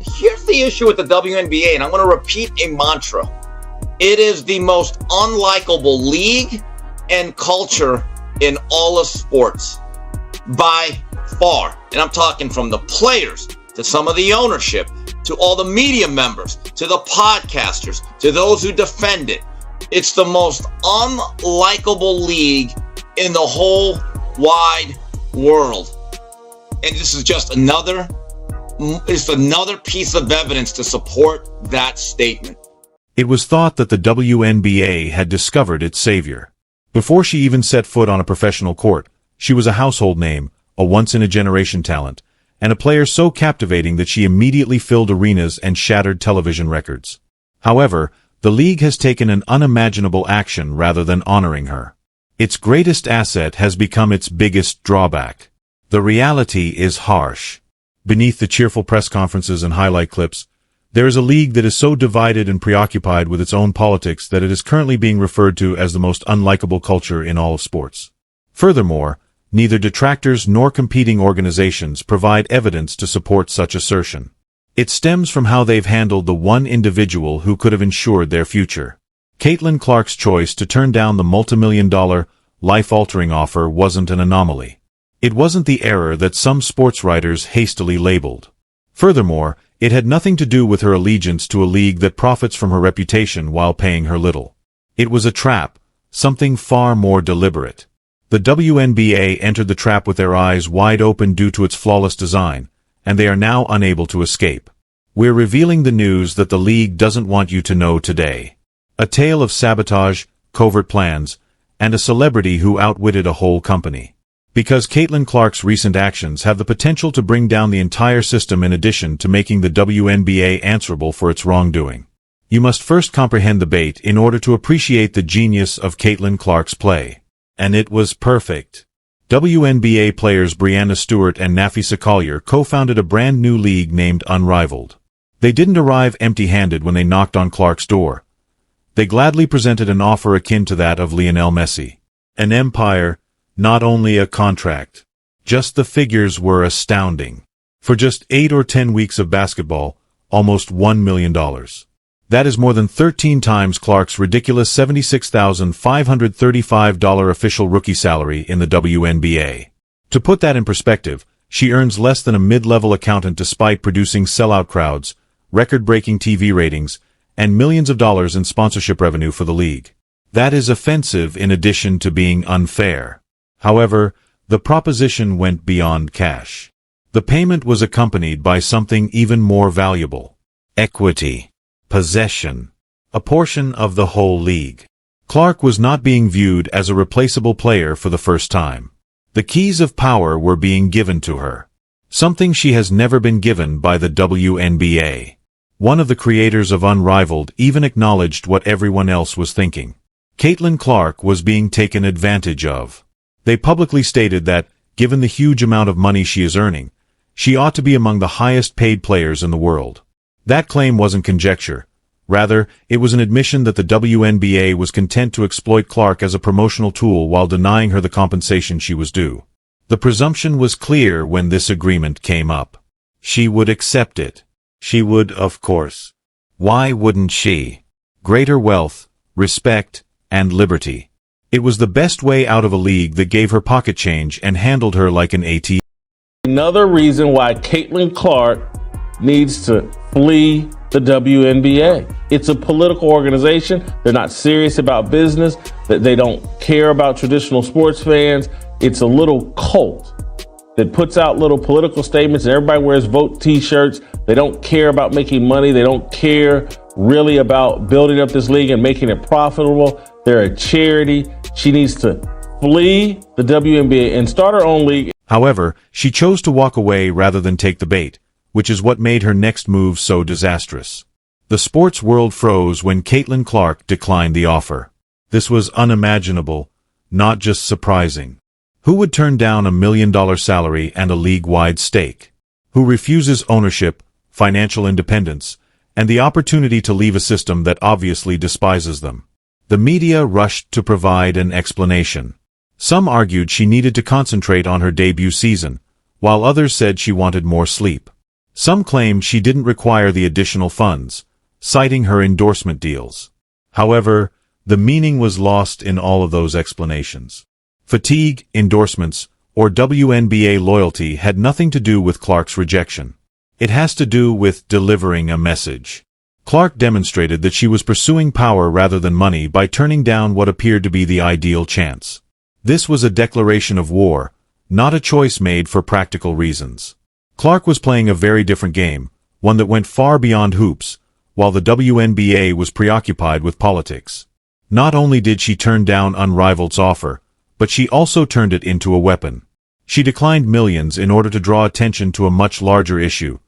here's the issue with the WNBA, and I'm going to repeat a mantra. It is the most unlikable league and culture in all of sports by far. And I'm talking from the players to some of the ownership, to all the media members, to the podcasters, to those who defend it. It's the most unlikable league in the whole wide world. And this is just another piece of evidence to support that statement. It was thought that the WNBA had discovered its savior. Before she even set foot on a professional court, she was a household name, a once-in-a-generation talent, and a player so captivating that she immediately filled arenas and shattered television records. However, the league has taken an unimaginable action rather than honoring her. Its greatest asset has become its biggest drawback. The reality is harsh. Beneath the cheerful press conferences and highlight clips, there is a league that is so divided and preoccupied with its own politics that it is currently being referred to as the most unlikable culture in all of sports. Furthermore, neither detractors nor competing organizations provide evidence to support such assertion. It stems from how they've handled the one individual who could have ensured their future. Caitlin Clark's choice to turn down the multimillion-dollar, life-altering offer wasn't an anomaly. It wasn't the error that some sports writers hastily labeled. Furthermore, it had nothing to do with her allegiance to a league that profits from her reputation while paying her little. It was a trap, something far more deliberate. The WNBA entered the trap with their eyes wide open due to its flawless design, and they are now unable to escape. We're revealing the news that the league doesn't want you to know today. A tale of sabotage, covert plans, and a celebrity who outwitted a whole company. Because Caitlin Clark's recent actions have the potential to bring down the entire system in addition to making the WNBA answerable for its wrongdoing. You must first comprehend the bait in order to appreciate the genius of Caitlin Clark's play. And it was perfect. WNBA players Breanna Stewart and Nafisa Collier co-founded a brand new league named Unrivaled. They didn't arrive empty-handed when they knocked on Clark's door. They gladly presented an offer akin to that of Lionel Messi. An empire, not only a contract. Just the figures were astounding. For just 8 or 10 weeks of basketball, almost $1 million. That is more than 13 times Clark's ridiculous $76,535 official rookie salary in the WNBA. To put that in perspective, she earns less than a mid-level accountant despite producing sellout crowds, record-breaking TV ratings, and millions of dollars in sponsorship revenue for the league. That is offensive in addition to being unfair. However, the proposition went beyond cash. The payment was accompanied by something even more valuable. Equity. Possession. A portion of the whole league. Clark was not being viewed as a replaceable player for the first time. The keys of power were being given to her. Something she has never been given by the WNBA. One of the creators of Unrivaled even acknowledged what everyone else was thinking. Caitlin Clark was being taken advantage of. They publicly stated that, given the huge amount of money she is earning, she ought to be among the highest-paid players in the world. That claim wasn't conjecture. Rather, it was an admission that the WNBA was content to exploit Clark as a promotional tool while denying her the compensation she was due. The presumption was clear when this agreement came up. She would accept it. She would, of course. Why wouldn't she? Greater wealth, respect, and liberty. It was the best way out of a league that gave her pocket change and handled her like an ATM. Another reason why Caitlin Clark needs to flee the WNBA. It's a political organization. They're not serious about business. That they don't care about traditional sports fans. It's a little cult that puts out little political statements and everybody wears vote t-shirts. They don't care about making money. They don't care really about building up this league and making it profitable. They're a charity. She needs to flee the WNBA and start her own league. However, she chose to walk away rather than take the bait, which is what made her next move so disastrous. The sports world froze when Caitlin Clark declined the offer. This was unimaginable, not just surprising. Who would turn down $1 million salary and a league-wide stake? Who refuses ownership, financial independence, and the opportunity to leave a system that obviously despises them? The media rushed to provide an explanation. Some argued she needed to concentrate on her debut season, while others said she wanted more sleep. Some claimed she didn't require the additional funds, citing her endorsement deals. However, the meaning was lost in all of those explanations. Fatigue, endorsements, or WNBA loyalty had nothing to do with Clark's rejection. It has to do with delivering a message. Clark demonstrated that she was pursuing power rather than money by turning down what appeared to be the ideal chance. This was a declaration of war, not a choice made for practical reasons. Clark was playing a very different game, one that went far beyond hoops, while the WNBA was preoccupied with politics. Not only did she turn down Unrivaled's offer, but she also turned it into a weapon. She declined millions in order to draw attention to a much larger issue: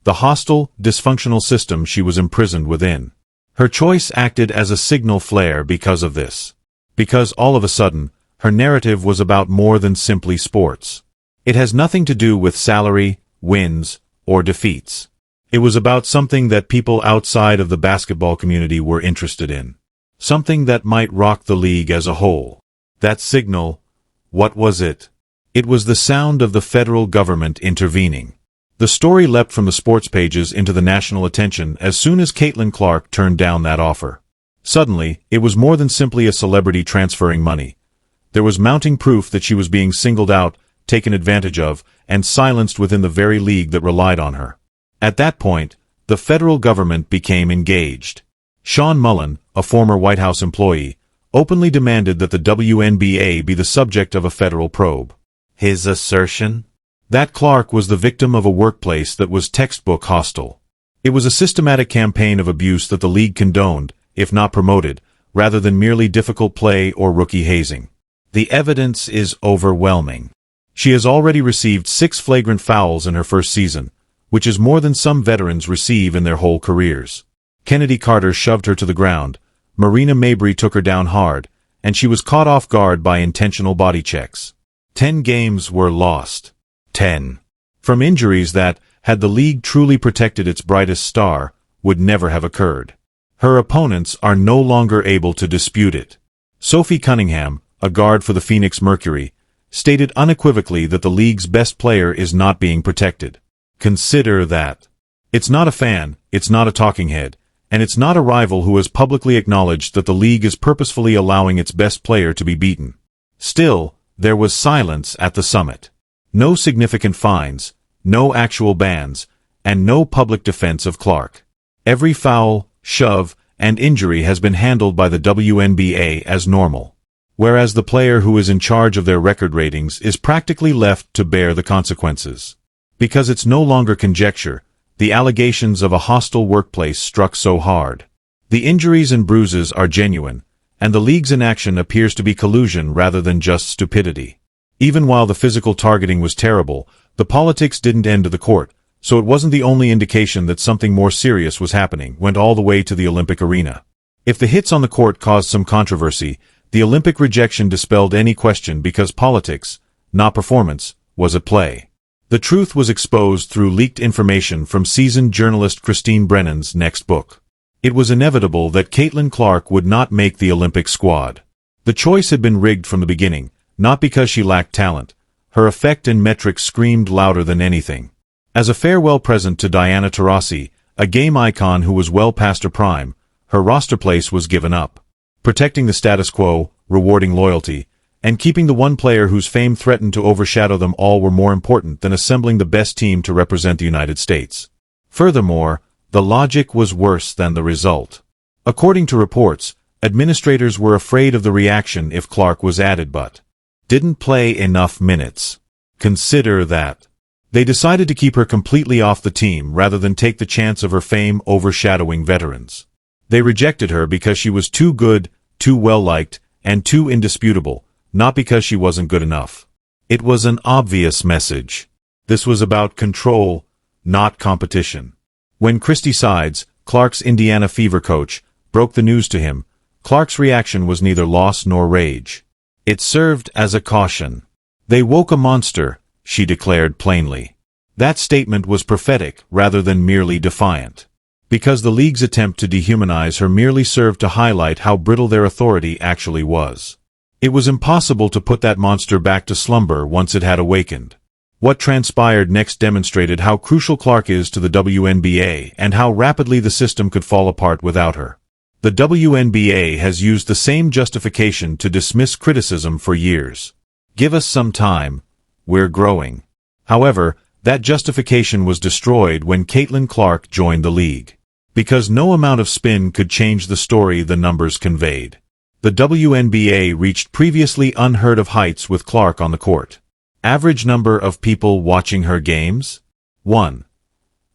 the hostile, dysfunctional system she was imprisoned within. Her choice acted as a signal flare because of this. Because all of a sudden, her narrative was about more than simply sports. It has nothing to do with salary, wins, or defeats. It was about something that people outside of the basketball community were interested in. Something that might rock the league as a whole. That signal, what was it? It was the sound of the federal government intervening. The story leapt from the sports pages into the national attention as soon as Caitlin Clark turned down that offer. Suddenly, it was more than simply a celebrity transferring money. There was mounting proof that she was being singled out, taken advantage of, and silenced within the very league that relied on her. At that point, the federal government became engaged. Sean Mullen, a former White House employee, openly demanded that the WNBA be the subject of a federal probe. His assertion? That Clark was the victim of a workplace that was textbook hostile. It was a systematic campaign of abuse that the league condoned, if not promoted, rather than merely difficult play or rookie hazing. The evidence is overwhelming. She has already received 6 flagrant fouls in her first season, which is more than some veterans receive in their whole careers. Kennedy Carter shoved her to the ground, Marina Mabrey took her down hard, and she was caught off guard by intentional body checks. 10 games were lost. 10. From injuries that, had the league truly protected its brightest star, would never have occurred. Her opponents are no longer able to dispute it. Sophie Cunningham, a guard for the Phoenix Mercury, stated unequivocally that the league's best player is not being protected. Consider that. It's not a fan, it's not a talking head, and it's not a rival who has publicly acknowledged that the league is purposefully allowing its best player to be beaten. Still, there was silence at the summit. No significant fines, no actual bans, and no public defense of Clark. Every foul, shove, and injury has been handled by the WNBA as normal, whereas the player who is in charge of their record ratings is practically left to bear the consequences. Because it's no longer conjecture, the allegations of a hostile workplace struck so hard. The injuries and bruises are genuine, and the league's inaction appears to be collusion rather than just stupidity. Even while the physical targeting was terrible, the politics didn't end to the court, so it wasn't the only indication that something more serious was happening, went all the way to the Olympic arena. If the hits on the court caused some controversy, the Olympic rejection dispelled any question because politics, not performance, was at play. The truth was exposed through leaked information from seasoned journalist Christine Brennan's next book. It was inevitable that Caitlin Clark would not make the Olympic squad. The choice had been rigged from the beginning, not because she lacked talent. Her effect and metrics screamed louder than anything. As a farewell present to Diana Taurasi, a game icon who was well past her prime, her roster place was given up. Protecting the status quo, rewarding loyalty, and keeping the one player whose fame threatened to overshadow them all were more important than assembling the best team to represent the United States. Furthermore, the logic was worse than the result. According to reports, administrators were afraid of the reaction if Clark was added but didn't play enough minutes. Consider that. They decided to keep her completely off the team rather than take the chance of her fame overshadowing veterans. They rejected her because she was too good, too well-liked, and too indisputable, not because she wasn't good enough. It was an obvious message. This was about control, not competition. When Christy Sides, Clark's Indiana Fever coach, broke the news to him, Clark's reaction was neither loss nor rage. It served as a caution. They woke a monster, she declared plainly. That statement was prophetic rather than merely defiant. Because the league's attempt to dehumanize her merely served to highlight how brittle their authority actually was. It was impossible to put that monster back to slumber once it had awakened. What transpired next demonstrated how crucial Clark is to the WNBA and how rapidly the system could fall apart without her. The WNBA has used the same justification to dismiss criticism for years. Give us some time, we're growing. However, that justification was destroyed when Caitlin Clark joined the league. Because no amount of spin could change the story the numbers conveyed. The WNBA reached previously unheard of heights with Clark on the court. Average number of people watching her games? 1.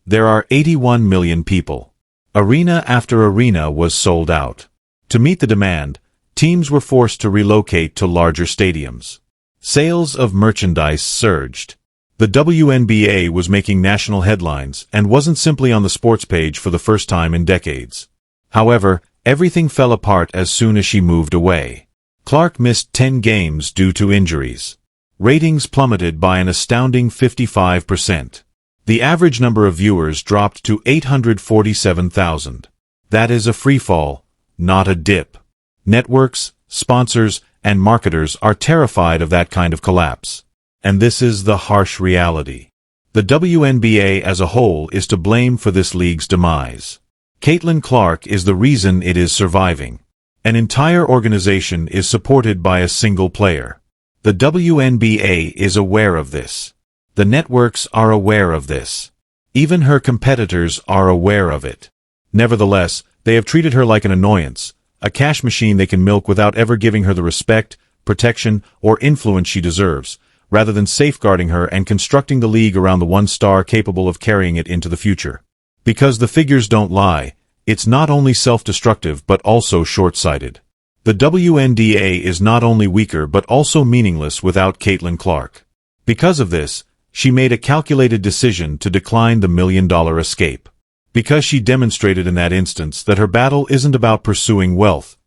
There are 81 million people. Arena after arena was sold out. To meet the demand, teams were forced to relocate to larger stadiums. Sales of merchandise surged. The WNBA was making national headlines and wasn't simply on the sports page for the first time in decades. However, everything fell apart as soon as she moved away. Clark missed 10 games due to injuries. Ratings plummeted by an astounding 55%. The average number of viewers dropped to 847,000. That is a freefall, not a dip. Networks, sponsors, and marketers are terrified of that kind of collapse. And this is the harsh reality. The WNBA as a whole is to blame for this league's demise. Caitlin Clark is the reason it is surviving. An entire organization is supported by a single player. The WNBA is aware of this. The networks are aware of this. Even her competitors are aware of it. Nevertheless, they have treated her like an annoyance, a cash machine they can milk without ever giving her the respect, protection, or influence she deserves, rather than safeguarding her and constructing the league around the one star capable of carrying it into the future. Because the figures don't lie, it's not only self-destructive but also short-sighted. The WNBA is not only weaker but also meaningless without Caitlin Clark. Because of this, she made a calculated decision to decline the $1 million escape. Because she demonstrated in that instance that her battle isn't about pursuing wealth,